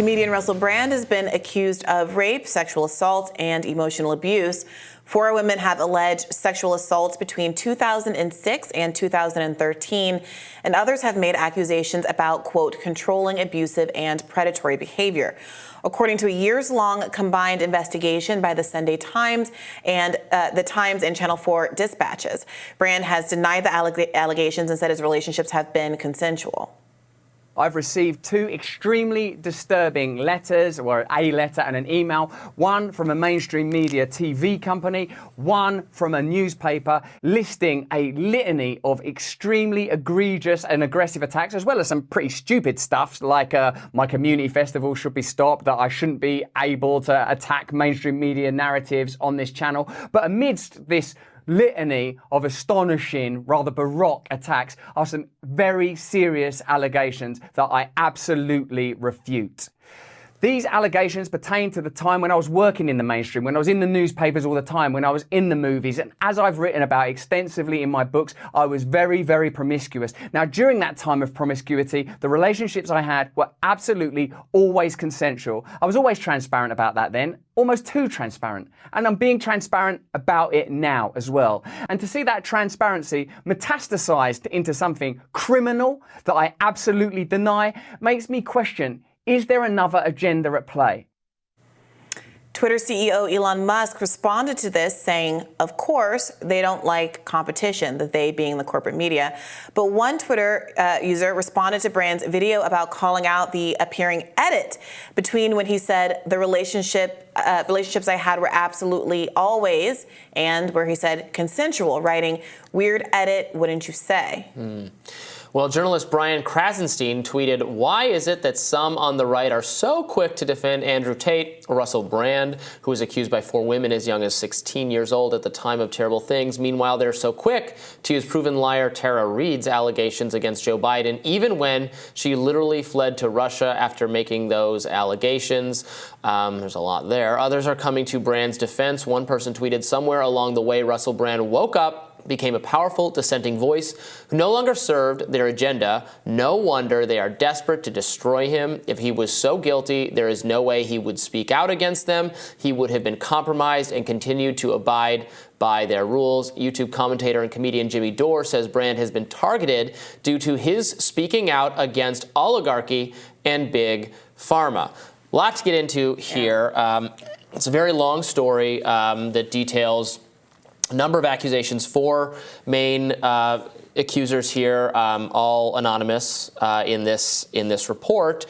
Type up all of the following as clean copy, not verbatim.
Comedian Russell Brand has been accused of rape, sexual assault, and emotional abuse. 4 women have alleged sexual assaults between 2006 and 2013, and others have made accusations about, quote, controlling, abusive, and predatory behavior. According to a years-long combined investigation by the Sunday Times and the Times and Channel 4 dispatches, Brand has denied the allegations and said his relationships have been consensual. I've received 2 extremely disturbing letters, or a letter and an email, one from a mainstream media TV company, one from a newspaper, listing a litany of extremely egregious and aggressive attacks, as well as some pretty stupid stuff like my community festival should be stopped, that I shouldn't be able to attack mainstream media narratives on this channel. But amidst this litany of astonishing, rather baroque attacks are some very serious allegations that I absolutely refute. These allegations pertain to the time when I was working in the mainstream, when I was in the newspapers all the time, when I was in the movies, and as I've written about extensively in my books, I was very, very promiscuous. Now, during that time of promiscuity, the relationships I had were absolutely always consensual. I was always transparent about that then, almost too transparent. And I'm being transparent about it now as well. And to see that transparency metastasized into something criminal that I absolutely deny makes me question, is there another agenda at play? Twitter CEO Elon Musk responded to this saying, of course, they don't like competition, the they being the corporate media. But one Twitter user responded to Brand's video about calling out the appearing edit between when he said the relationships I had were absolutely always, and where he said consensual, writing, weird edit, wouldn't you say? Well, journalist Brian Krasenstein tweeted, why is it that some on the right are so quick to defend Andrew Tate, Russell Brand, who was accused by 4 women as young as 16 years old at the time of terrible things? Meanwhile, they're so quick to use proven liar Tara Reade's allegations against Joe Biden, even when she literally fled to Russia after making those allegations. There's a lot there. Others are coming to Brand's defense. One person tweeted, somewhere along the way, Russell Brand woke up, became a powerful dissenting voice who no longer served their agenda. No wonder they are desperate to destroy him. If he was so guilty, there is no way he would speak out against them. He would have been compromised and continued to abide by their rules. YouTube commentator and comedian Jimmy Dore says Brand has been targeted due to his speaking out against oligarchy and big pharma. A lot to get into here. It's a very long story that details a number of accusations, 4 main accusers here, all anonymous in this report.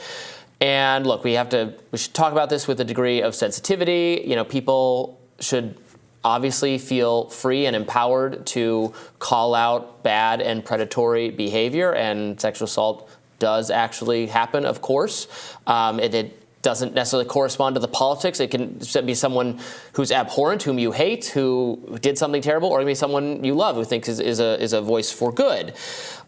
And look, we should talk about this with a degree of sensitivity. You know, people should obviously feel free and empowered to call out bad and predatory behavior, and sexual assault does actually happen, of course. It doesn't necessarily correspond to the politics. It can be someone who's abhorrent, whom you hate, who did something terrible, or it can be someone you love, who thinks is a voice for good.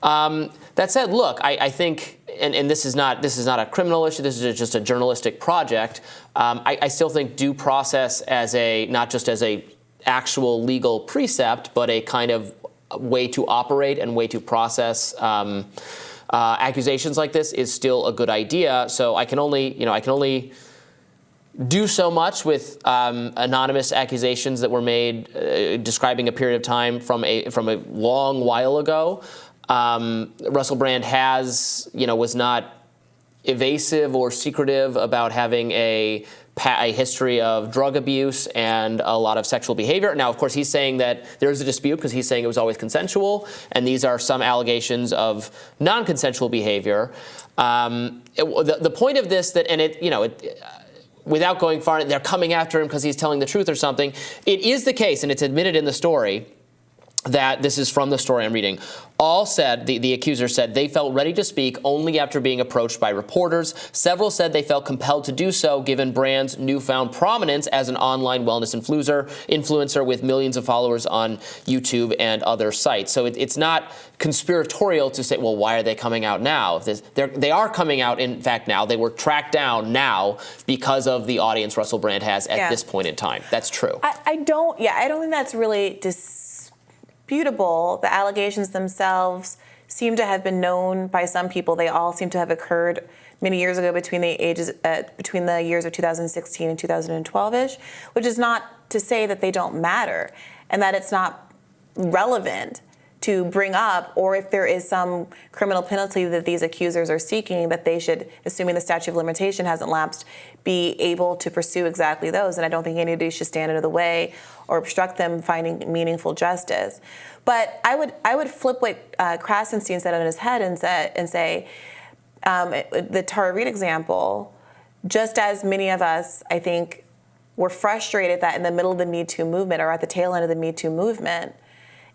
That said, look, I think, and this is not a criminal issue. This is just a journalistic project. I still think due process not just as a actual legal precept, but a kind of way to operate and way to process accusations like this is still a good idea. So I can only do so much with anonymous accusations that were made describing a period of time from a long while ago. Russell Brand was not evasive or secretive about having a history of drug abuse and a lot of sexual behavior. Now, of course, he's saying that there's a dispute because he's saying it was always consensual, and these are some allegations of non-consensual behavior. The point of this, without going far, they're coming after him because he's telling the truth or something. It is the case, and it's admitted in the story, that this is from the story I'm reading. All said, the accuser said, they felt ready to speak only after being approached by reporters. Several said they felt compelled to do so given Brand's newfound prominence as an online wellness influencer with millions of followers on YouTube and other sites. So it's not conspiratorial to say, well, why are they coming out now? They are coming out, in fact, now. They were tracked down now because of the audience Russell Brand has at this point in time. That's true. I don't think that's really disputable. The allegations themselves seem to have been known by some people. They all seem to have occurred many years ago between the years of 2016 and 2012-ish, which is not to say that they don't matter and that it's not relevant to bring up, or if there is some criminal penalty that these accusers are seeking, that they should, assuming the statute of limitation hasn't lapsed, be able to pursue exactly those. And I don't think anybody should stand in the way or obstruct them finding meaningful justice. But I would flip what Krasenstein said on his head and say the Tara Reade example, just as many of us, I think, were frustrated that in the middle of the Me Too movement or at the tail end of the Me Too movement,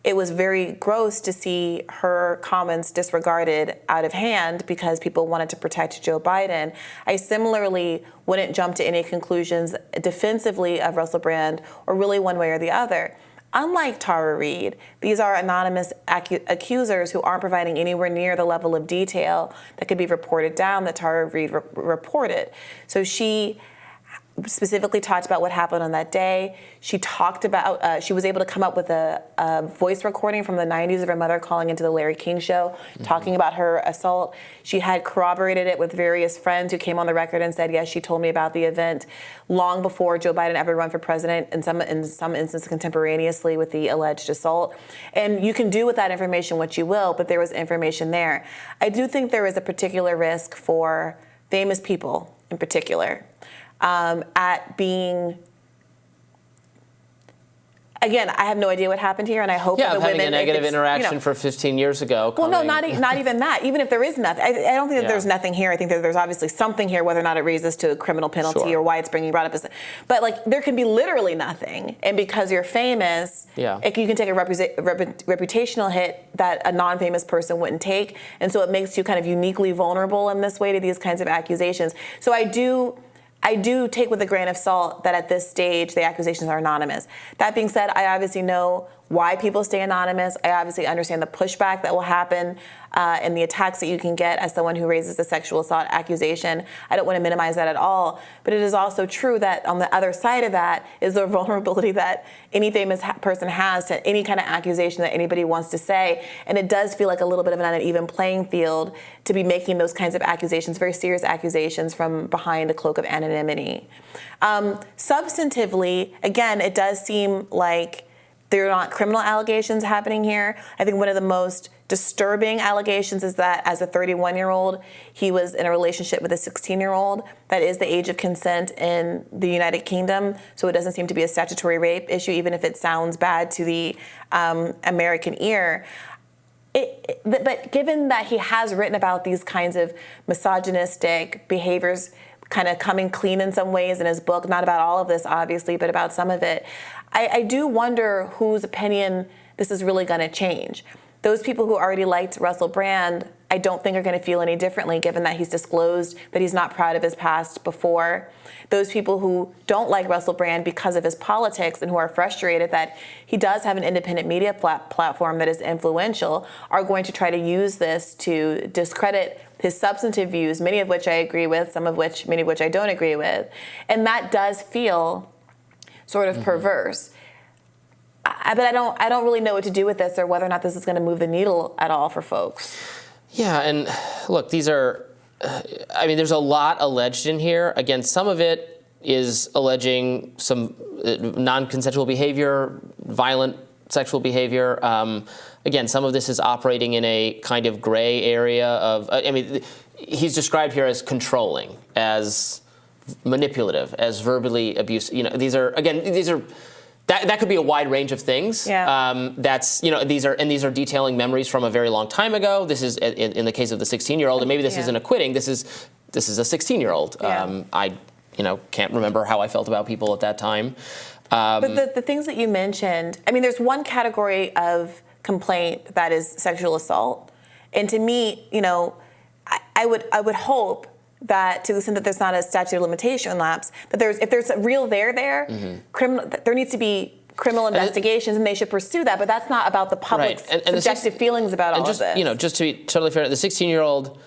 it was very gross to see her comments disregarded out of hand because people wanted to protect Joe Biden. I similarly wouldn't jump to any conclusions defensively of Russell Brand or really one way or the other. Unlike Tara Reade, these are anonymous accusers who aren't providing anywhere near the level of detail that could be reported down that Tara Reade reported. So she specifically talked about what happened on that day. She talked about, she was able to come up with a voice recording from the 90s of her mother calling into the Larry King show, talking about her assault. She had corroborated it with various friends who came on the record and said, yes, she told me about the event long before Joe Biden ever ran for president, in some instances contemporaneously with the alleged assault. And you can do with that information what you will, but there was information there. I do think there is a particular risk for famous people in particular at being, again, I have no idea what happened here, and I hope that the women, having a negative interaction for 15 years ago. Well, no, not even that. Even if there is nothing, I don't think that there's nothing here. I think that there's obviously something here, whether or not it raises to a criminal penalty or why it's being brought up. But like, there can be literally nothing, and because you're famous, you can take a reputational hit that a non-famous person wouldn't take, and so it makes you kind of uniquely vulnerable in this way to these kinds of accusations. So I do take with a grain of salt that at this stage the accusations are anonymous. That being said, I obviously know why people stay anonymous. I obviously understand the pushback that will happen and the attacks that you can get as someone who raises a sexual assault accusation. I don't want to minimize that at all. But it is also true that on the other side of that is the vulnerability that any famous person has to any kind of accusation that anybody wants to say. And it does feel like a little bit of an uneven playing field to be making those kinds of accusations, very serious accusations, from behind a cloak of anonymity. Substantively, again, it does seem like there are not criminal allegations happening here. I think one of the most disturbing allegations is that as a 31-year-old, he was in a relationship with a 16-year-old. That is the age of consent in the United Kingdom, so it doesn't seem to be a statutory rape issue, even if it sounds bad to the American ear. But given that he has written about these kinds of misogynistic behaviors, kind of coming clean in some ways in his book, not about all of this, obviously, but about some of it, I do wonder whose opinion this is really going to change. Those people who already liked Russell Brand, I don't think are going to feel any differently, given that he's disclosed that he's not proud of his past before. Those people who don't like Russell Brand because of his politics and who are frustrated that he does have an independent media platform that is influential are going to try to use this to discredit his substantive views, many of which I agree with, many of which I don't agree with. And that does feel sort of perverse. But I don't really know what to do with this or whether or not this is going to move the needle at all for folks. Yeah, and look, these are, there's a lot alleged in here. Again, some of it is alleging some non-consensual behavior, violent sexual behavior. Again, some of this is operating in a kind of gray area of, he's described here as controlling, as manipulative, as verbally abusive. These are that could be a wide range of things. Yeah. These are detailing memories from a very long time ago. This is in the case of the 16-year-old, and maybe this isn't acquitting. This is a 16-year-old. Yeah. I can't remember how I felt about people at that time. But the things that you mentioned, there's one category of complaint that is sexual assault, and to me, I would hope that to the extent that there's not a statute of limitation lapse, that if there's a real there, there needs to be criminal investigations, and they should pursue that. But that's not about the public's subjective feelings about all of this. Just to be totally fair, the 16-year-old,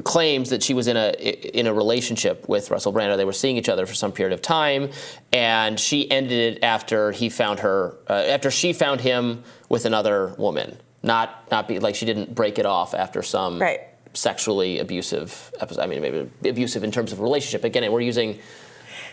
claims that she was in a relationship with Russell Brand. They were seeing each other for some period of time, and she ended it after she found him with another woman. not be like she didn't break it off after some Right. sexually abusive episode. I mean, maybe abusive in terms of relationship. Again, we're using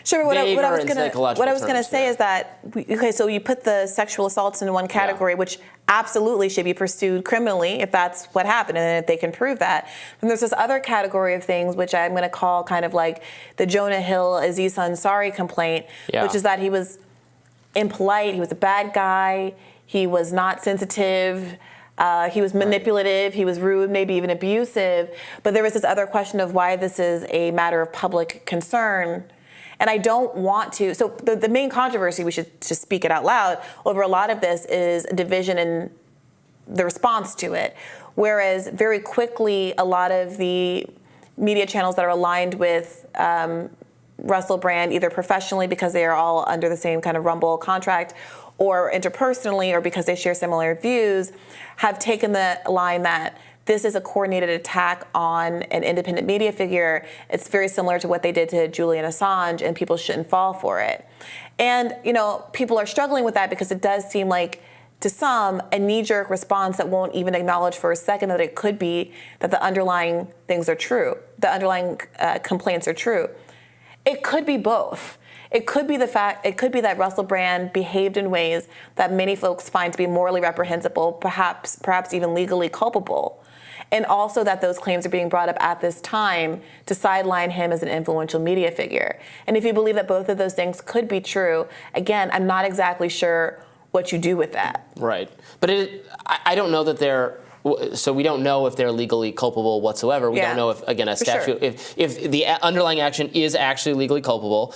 Sure. What I was psychological going to say terms, is that so you put the sexual assaults in one category, which absolutely should be pursued criminally if that's what happened, and if they can prove that. And there's this other category of things which I'm going to call kind of like the Jonah Hill Aziz Ansari complaint, which is that he was impolite, he was a bad guy, he was not sensitive. He was manipulative, he was rude, maybe even abusive. But there was this other question of why this is a matter of public concern. And I don't want to, so the main controversy, we should just speak it out loud, over a lot of this is a division in the response to it. Whereas very quickly, a lot of the media channels that are aligned with Russell Brand, either professionally because they are all under the same kind of Rumble contract, or interpersonally, or because they share similar views, have taken the line that this is a coordinated attack on an independent media figure. It's very similar to what they did to Julian Assange, and people shouldn't fall for it. And, people are struggling with that because it does seem like, to some, a knee-jerk response that won't even acknowledge for a second that it could be that the underlying things are true, the underlying complaints are true. It could be both. It could be that Russell Brand behaved in ways that many folks find to be morally reprehensible, perhaps even legally culpable. And also that those claims are being brought up at this time to sideline him as an influential media figure. And if you believe that both of those things could be true, again, I'm not exactly sure what you do with that. Right. But I don't know that they're, so we don't know if they're legally culpable whatsoever. We don't know if, again, a statute, if the underlying action is actually legally culpable.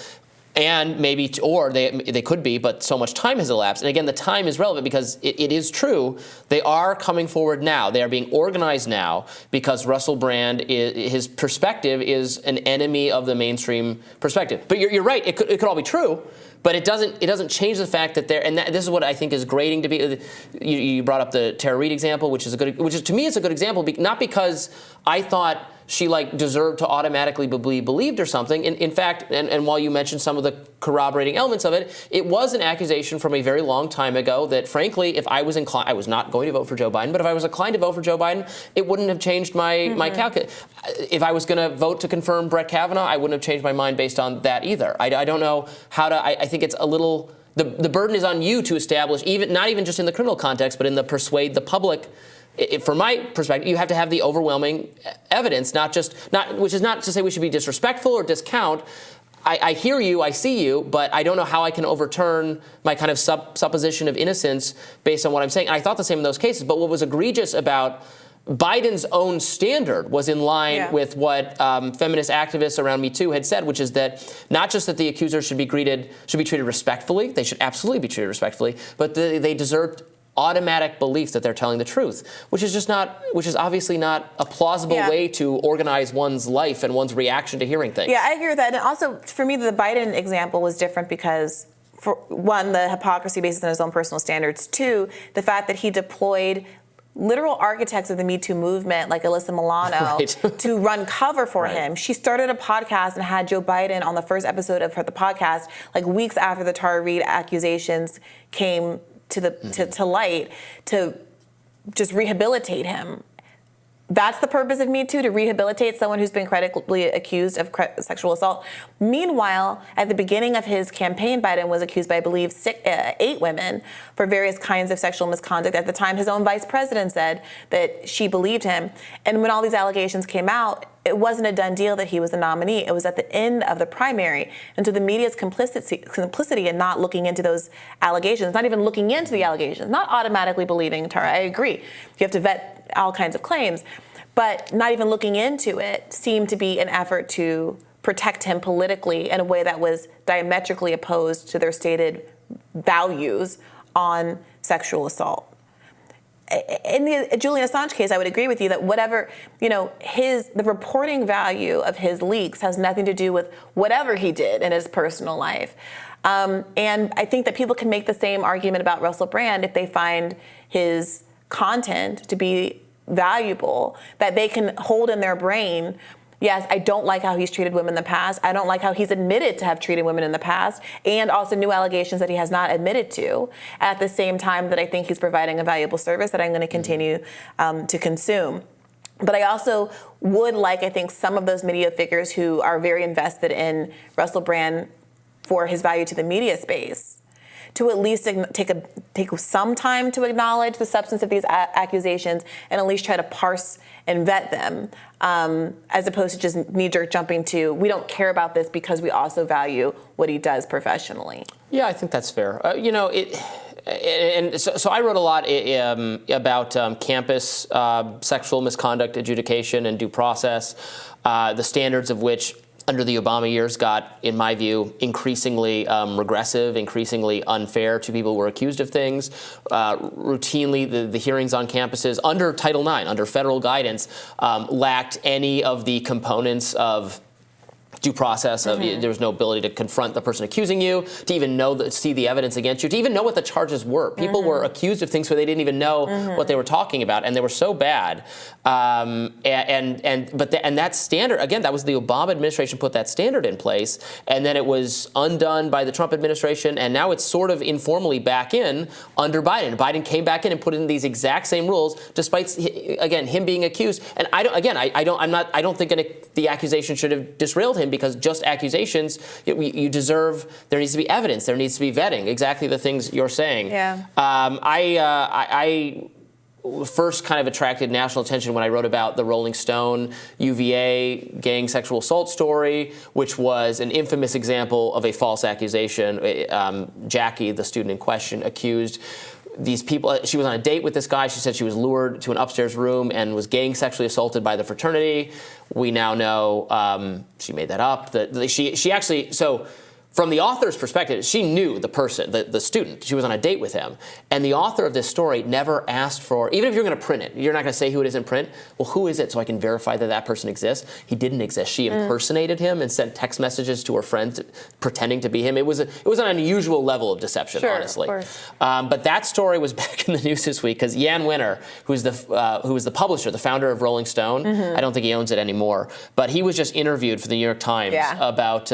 And maybe, or they could be, but so much time has elapsed. And again, the time is relevant because it is true. They are coming forward now. They are being organized now because Russell Brand, his perspective is an enemy of the mainstream perspective. But you're right. It could all be true. But it doesn't change the fact that this is what I think is grating to be. You brought up the Tara Reid example, which is to me it's a good example, not because I thought she deserved to automatically be believed or something. In fact, and while you mentioned some of the corroborating elements of it, it was an accusation from a very long time ago that, frankly, if I was inclined, I was not going to vote for Joe Biden, but if I was inclined to vote for Joe Biden, it wouldn't have changed my calculus. If I was going to vote to confirm Brett Kavanaugh, I wouldn't have changed my mind based on that either. I don't know how to. I think it's a little. The burden is on you to establish, not even just in the criminal context, but in the persuade the public. From my perspective, you have to have the overwhelming evidence, which is not to say we should be disrespectful or discount. I hear you, I see you, but I don't know how I can overturn my kind of supposition of innocence based on what I'm saying. And I thought the same in those cases. But what was egregious about Biden's own standard was in line with what feminist activists around Me Too had said, which is that not just that the accusers should be treated respectfully, they should absolutely be treated respectfully, but they deserved automatic belief that they're telling the truth, which is obviously not a plausible way to organize one's life and one's reaction to hearing things. Yeah, I agree with that. And also, for me, the Biden example was different because, for one, the hypocrisy based on his own personal standards. Two, the fact that he deployed literal architects of the Me Too movement, like Alyssa Milano, to run cover for him. She started a podcast and had Joe Biden on the first episode of the podcast, weeks after the Tara Reid accusations came to light, to just rehabilitate him. That's the purpose of Me Too, to rehabilitate someone who's been credibly accused of sexual assault. Meanwhile, at the beginning of his campaign, Biden was accused by, I believe, 8 women for various kinds of sexual misconduct. At the time, his own vice president said that she believed him. And when all these allegations came out, it wasn't a done deal that he was the nominee. It was at the end of the primary. And so the media's complicity in not looking into those allegations, not even looking into the allegations, not automatically believing Tara. I agree. You have to vet all kinds of claims. But not even looking into it seemed to be an effort to protect him politically in a way that was diametrically opposed to their stated values on sexual assault. In the Julian Assange case, I would agree with you that whatever, the reporting value of his leaks has nothing to do with whatever he did in his personal life. And I think that people can make the same argument about Russell Brand if they find his content to be valuable, that they can hold in their brain yes, I don't like how he's treated women in the past. I don't like how he's admitted to have treated women in the past, and also new allegations that he has not admitted to. At the same time that I think he's providing a valuable service that I'm going to continue to consume. But I also would like, I think, some of those media figures who are very invested in Russell Brand for his value to the media space to at least take some time to acknowledge the substance of these accusations and at least try to parse and vet them, as opposed to just knee-jerk jumping to, we don't care about this because we also value what he does professionally. Yeah, I think that's fair. So I wrote a lot about campus sexual misconduct adjudication and due process, the standards of which under the Obama years got, in my view, increasingly regressive, increasingly unfair to people who were accused of things. Routinely, the hearings on campuses under Title IX, under federal guidance, lacked any of the components of due process. There was no ability to confront the person accusing you, to even see the evidence against you, to even know what the charges were. People were accused of things where they didn't even know what they were talking about, and they were so bad. But that standard, again, that was the Obama administration put that standard in place, and then it was undone by the Trump administration, and now it's sort of informally back in under Biden. Biden came back in and put in these exact same rules, despite again him being accused. And I don't think the accusation should have disrailed him, because just accusations, you deserve, there needs to be evidence, there needs to be vetting, exactly the things you're saying. Yeah. I first kind of attracted national attention when I wrote about the Rolling Stone UVA gang sexual assault story, which was an infamous example of a false accusation. Jackie, the student in question, accused these people. She was on a date with this guy. She said she was lured to an upstairs room and was gang sexually assaulted by the fraternity. We now know she made that up. That she actually, so from the author's perspective, she knew the person, the student. She was on a date with him. And the author of this story never asked for, even if you're going to print it, you're not going to say who it is in print. Well, who is it so I can verify that that person exists? He didn't exist. She impersonated him and sent text messages to her friends pretending to be him. It was an unusual level of deception, honestly. Of course. But that story was back in the news this week because Jan Winter, who was the publisher, the founder of Rolling Stone, I don't think he owns it anymore, but he was just interviewed for the New York Times about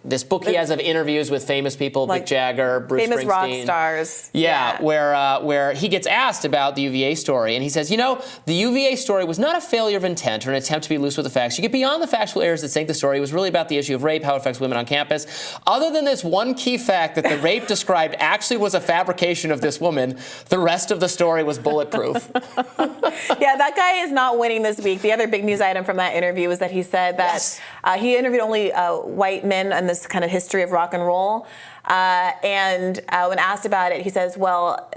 this book he has of interviews with famous people, like Mick Jagger, Bruce famous Springsteen. rock stars. Yeah, where he gets asked about the UVA story, and he says, the UVA story was not a failure of intent or an attempt to be loose with the facts. You get beyond the factual errors that sank the story. It was really about the issue of rape, how it affects women on campus. Other than this one key fact that the rape described actually was a fabrication of this woman, the rest of the story was bulletproof. Yeah, that guy is not winning this week. The other big news item from that interview was that he said that he interviewed only white men in this kind of history of rock and roll. And when asked about it, he says, well,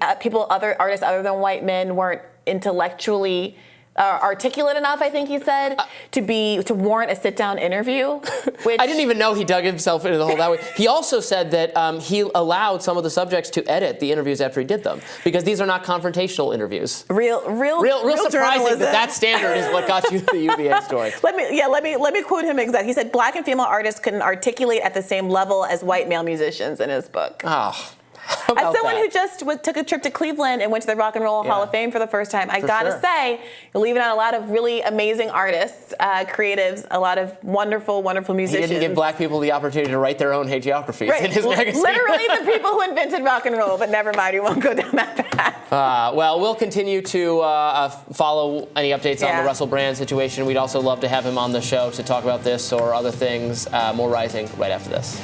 other artists other than white men weren't intellectually articulate enough, I think he said, to warrant a sit-down interview. Which I didn't even know he dug himself into the hole that way. He also said that he allowed some of the subjects to edit the interviews after he did them, because these are not confrontational interviews. Real surprising that standard is what got you the UVA story. Let me quote him exactly. He said, "Black and female artists couldn't articulate at the same level as white male musicians" in his book. Oh. As someone who just took a trip to Cleveland and went to the Rock and Roll Hall of Fame for the first time, I gotta say, you're leaving out a lot of really amazing artists, creatives, a lot of wonderful, wonderful musicians. He didn't give black people the opportunity to write their own hagiographies in his magazine. Literally the people who invented rock and roll, but never mind, we won't go down that path. Well, we'll continue to follow any updates on the Russell Brand situation. We'd also love to have him on the show to talk about this or other things. More Rising right after this.